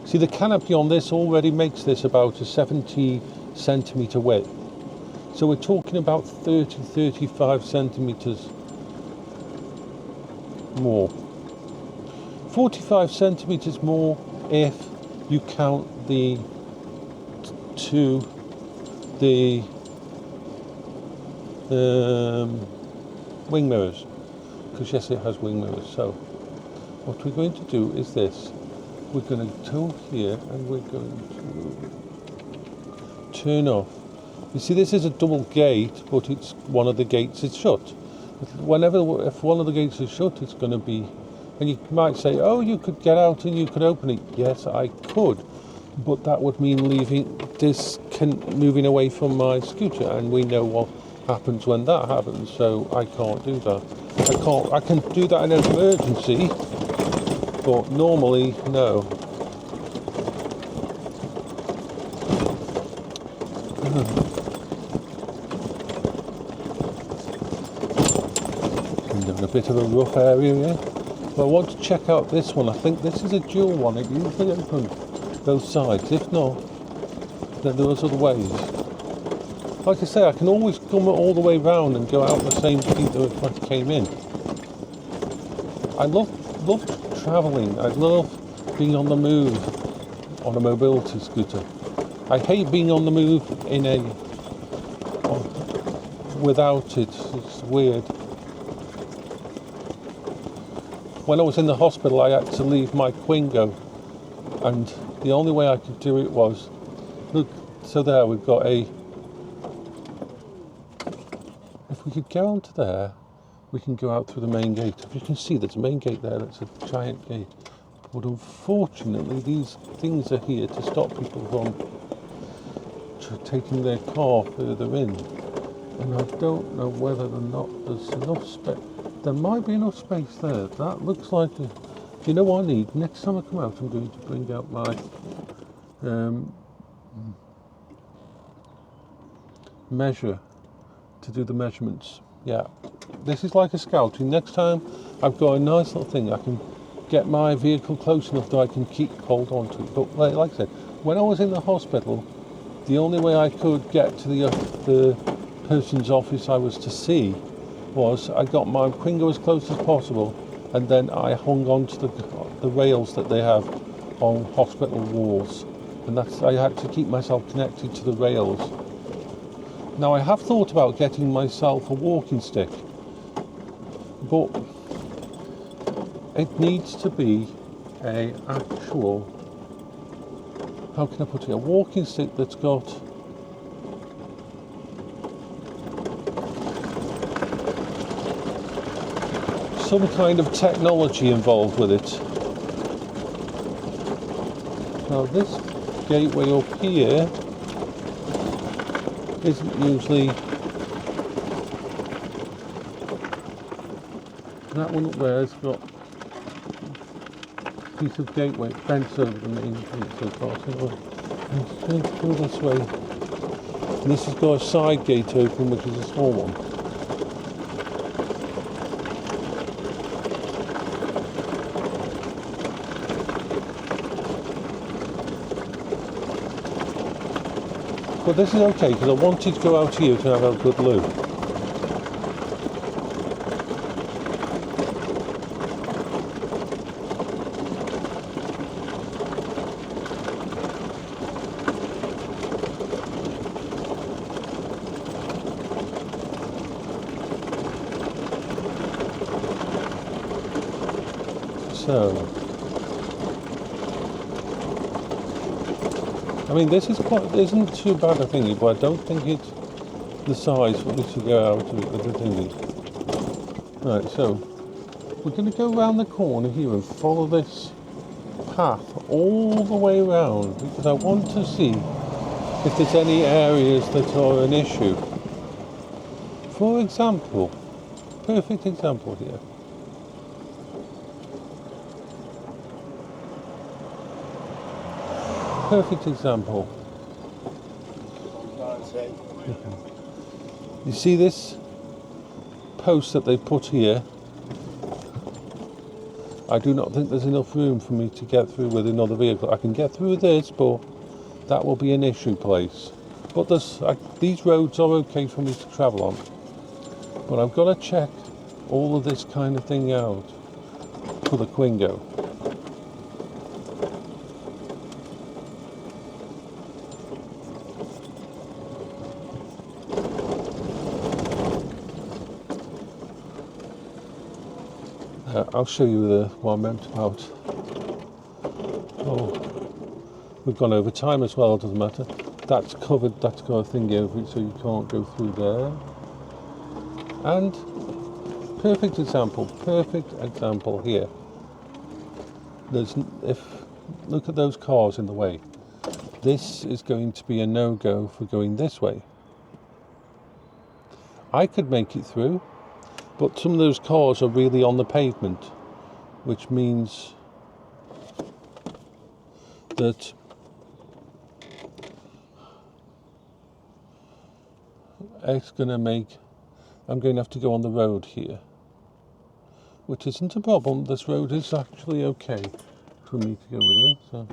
See, the canopy on this already makes this about a 70 centimetre width. So we're talking about 35 centimetres more. 45 centimetres more if you count the wing mirrors, because yes, it has wing mirrors. So what we're going to do is this. We're going to go here and we're going to turn off. You see, this is a double gate, but it's one of the gates is shut. If one of the gates is shut, it's going to be, and you might say, oh, you could get out and you could open it. Yes, I could, but that would mean moving away from my scooter, and we know what happens when that happens, so I can't do that. I can do that in an emergency, but normally, no. A bit of a rough area here. But I want to check out this one. I think this is a dual one. It usually opens both sides. If not, then there are other ways. Like I say, I can always come all the way round and go out the same street that I came in. I love travelling. I love being on the move on a mobility scooter. I hate being on the move without it. It's weird. When I was in the hospital, I had to leave my Quingo, and the only way I could do it was, look, so there we've got if we could go onto there, we can go out through the main gate. If you can see, there's a main gate there, that's a giant gate. But unfortunately, these things are here to stop people from taking their car further in. And I don't know whether or not there's enough space. There might be enough space there. That looks like you know what I need? Next time I come out, I'm going to bring out my measure to do the measurements. Yeah, this is like a scouting. Next time I've got a nice little thing. I can get my vehicle close enough that I can hold on to it. But like I said, when I was in the hospital, the only way I could get to the person's office I was to see was I got my Quingo as close as possible, and then I hung on to the rails that they have on hospital walls, and I had to keep myself connected to the rails. Now I have thought about getting myself a walking stick, but it needs to be a actual, how can I put it, a walking stick that's got some kind of technology involved with it. Now this gateway up here isn't usually, that one up there has got a piece of gateway bent over the main gate so far. So I'm going to go this way. And this has got a side gate open, which is a small one. But this is okay, because I wanted to go out here to have a good look. So, I mean, this isn't too bad a thingy, but I don't think it's the size for me to go out with the thingy. Right, so we're going to go around the corner here and follow this path all the way around, because I want to see if there's any areas that are an issue. For example, perfect example here. Perfect example. You see this post that they put here? I do not think there's enough room for me to get through with another vehicle. I can get through with this, but that will be an issue place. But these roads are okay for me to travel on. But I've got to check all of this kind of thing out for the Quingo. I'll show you what I meant about. Oh, we've gone over time as well, doesn't matter. That's covered, that's got a thing over it, so you can't go through there. And perfect example here. Look at those cars in the way. This is going to be a no-go for going this way. I could make it through, but some of those cars are really on the pavement, which means that I'm going to have to go on the road here, which isn't a problem. This road is actually okay for me to go with it. So.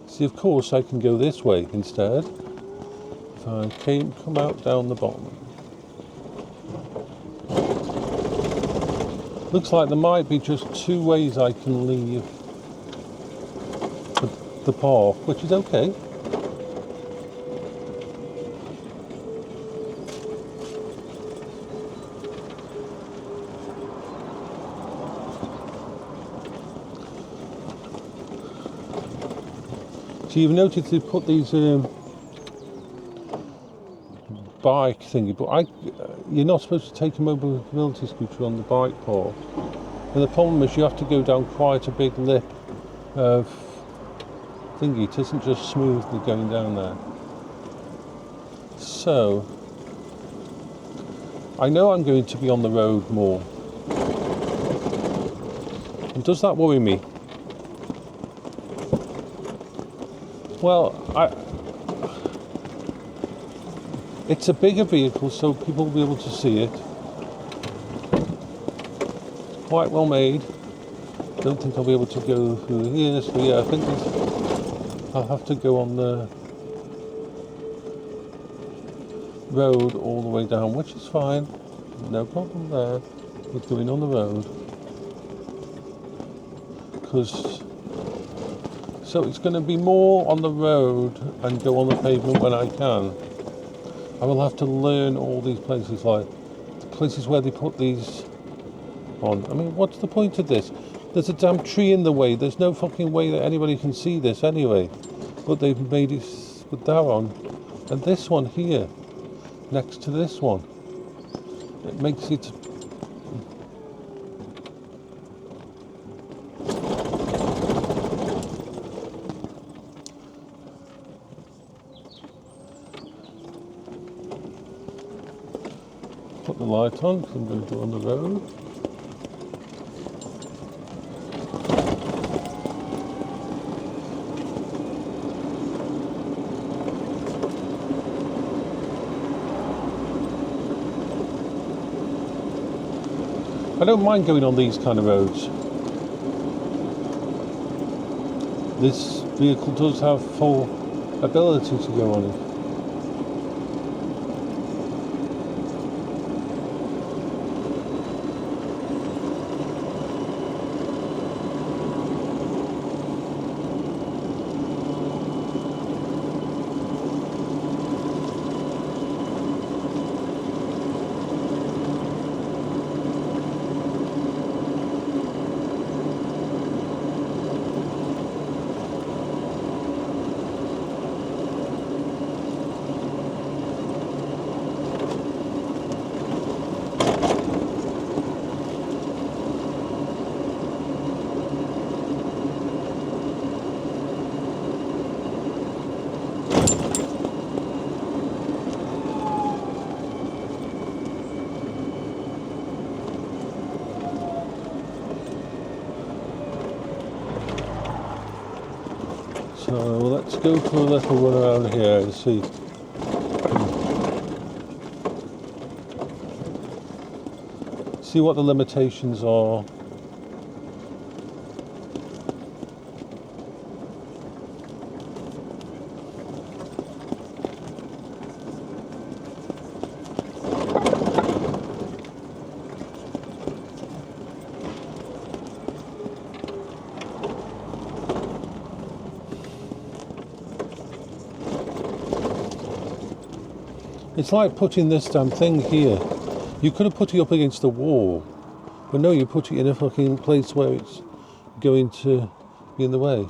See, of course, I can go this way instead. If I come out down the bottom. Looks like there might be just two ways I can leave the park, which is okay. So you've noticed they put these bike thingy, but you're not supposed to take a mobility scooter on the bike path. And the problem is you have to go down quite a big lip of thingy. It isn't just smoothly going down there. So I know I'm going to be on the road more. And does that worry me? Well, it's a bigger vehicle, so people will be able to see it. Quite well made. Don't think I'll be able to go through here. So yeah, I think I'll have to go on the road all the way down, which is fine. No problem there with going on the road. So it's going to be more on the road and go on the pavement when I can. I will have to learn all these places, like the places where they put these on. I mean, what's the point of this? There's a damn tree in the way. There's no fucking way that anybody can see this anyway. But they've made it with that on. And this one here, next to this one, it makes it... Put the light on, because I'm going to go on the road. I don't mind going on these kind of roads. This vehicle does have full ability to go on it. So let's go for a little run around here and see. See what the limitations are. It's like putting this damn thing here. You could have put it up against the wall, but no, you put it in a fucking place where it's going to be in the way.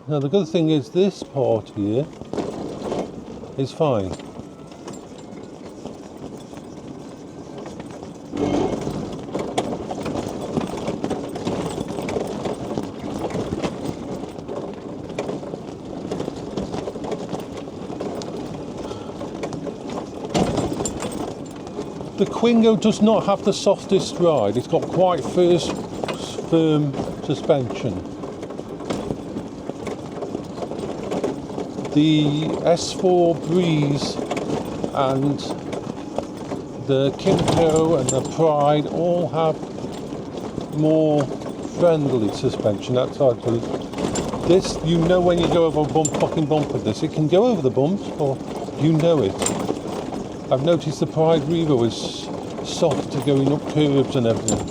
Now the good thing is this part here is fine. The Quingo does not have the softest ride. It's got quite firm suspension. The S4 Breeze and the Kimco and the Pride all have more friendly suspension. That's actually this. You know when you go over a fucking bump with this, it can go over the bumps, or you know it. I've noticed the Pride Revo is softer going up curves and everything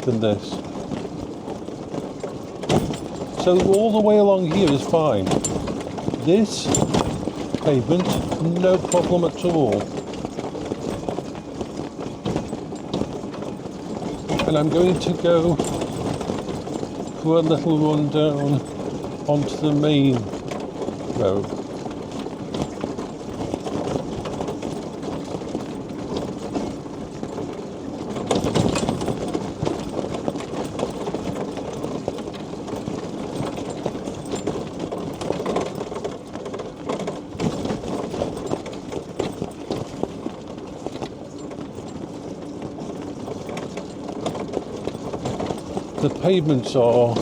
than this. So all the way along here is fine. This pavement, no problem at all. And I'm going to go for a little run down onto the main road. The pavements are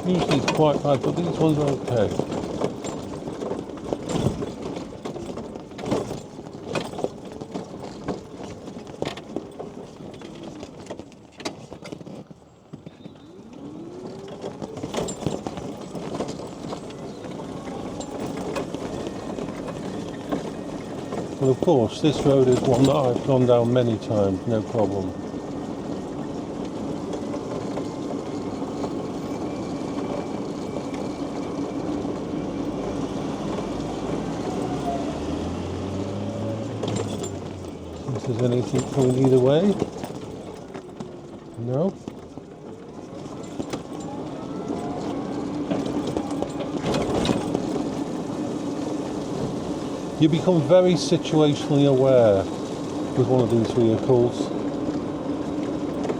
usually quite bad, but these ones are okay. Well, of course, this road is one that I've gone down many times, no problem. If there's anything coming either way. No. You become very situationally aware with one of these vehicles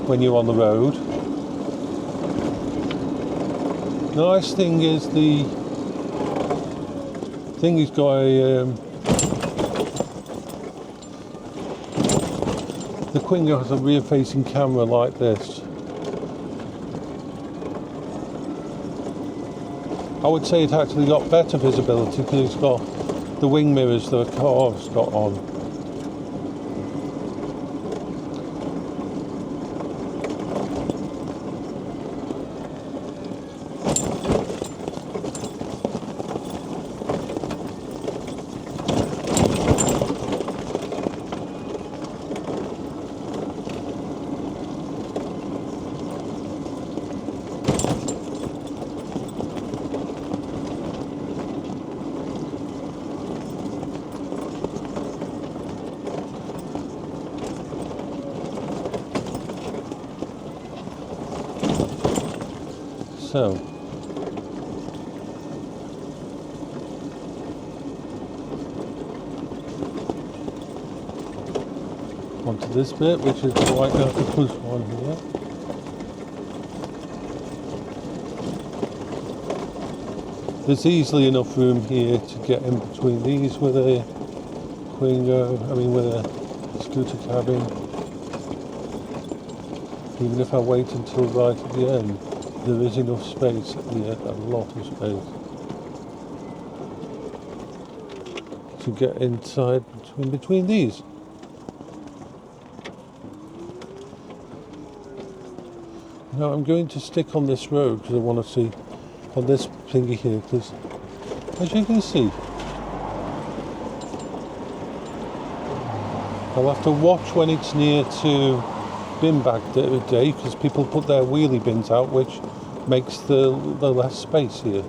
when you're on the road. The nice thing is the thing has got a the Quingo has a rear-facing camera like this. I would say it actually got better visibility because it's got the wing mirrors that a car's got on. So, onto this bit, which is right now the push one here. There's easily enough room here to get in between these with a Quingo, with a scooter cabin, even if I wait until right at the end. there is enough space here, a lot of space, to get inside between these. Now I'm going to stick on this road because I want to see on this thingy here, because as you can see, I'll have to watch when it's near to bin bag day, because people put their wheelie bins out, which makes the less space here.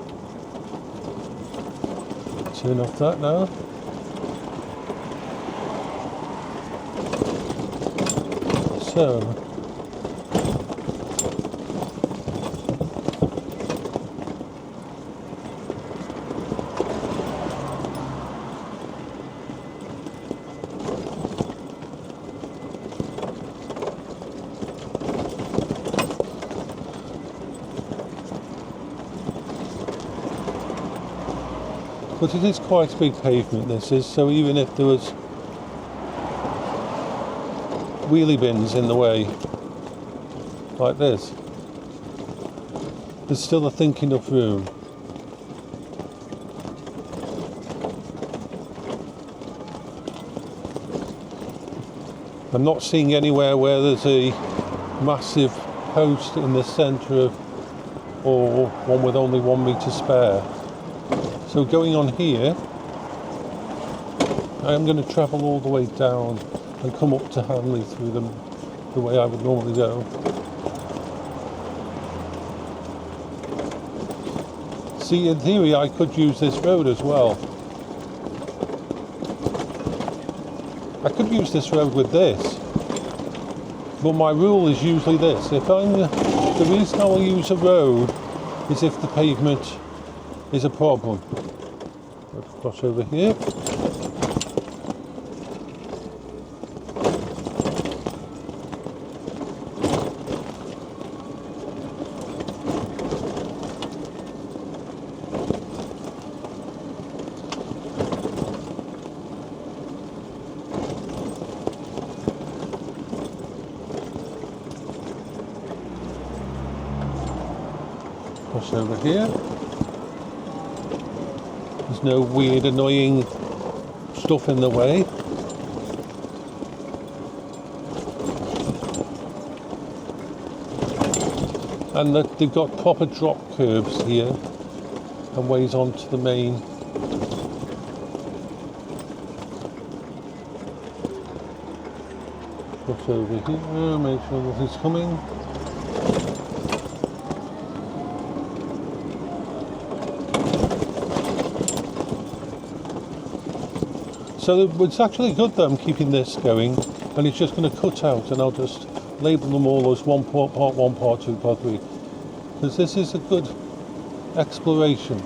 Turn off that now. So but it is quite a big pavement, this is, so even if there was wheelie bins in the way, like this, there's still, I think, enough room. I'm not seeing anywhere where there's a massive post in the centre of, or one with only 1 metre spare. So going on here, I am going to travel all the way down and come up to Hanley through the way I would normally go. See, in theory I could use this road as well. I could use this road with this, but my rule is usually this. The reason I will use a road is if the pavement is a problem. Let's cross over here. Cross over here. There's no weird, annoying stuff in the way. And they've got proper drop curbs here and ways onto the main. Cross over here, make sure nothing's coming. So it's actually good that I'm keeping this going, and it's just going to cut out, and I'll just label them all as part 1, part 2, part 3, because this is a good exploration.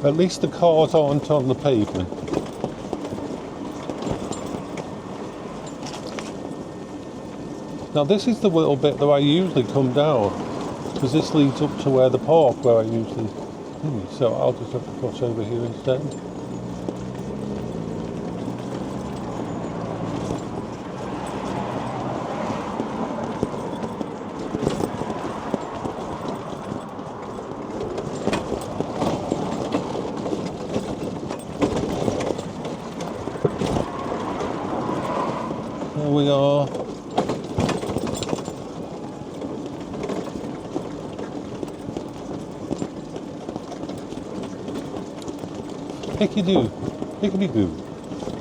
At least the cars aren't on the pavement. Now this is the little bit that I usually come down, because this leads up to where the park where I usually so I'll just have to cross over here instead. There we are. Hickey-doo, hickety-boo,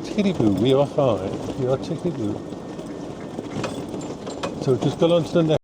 tickety-boo, we are fine, we are tickety-boo. So just go on to the next.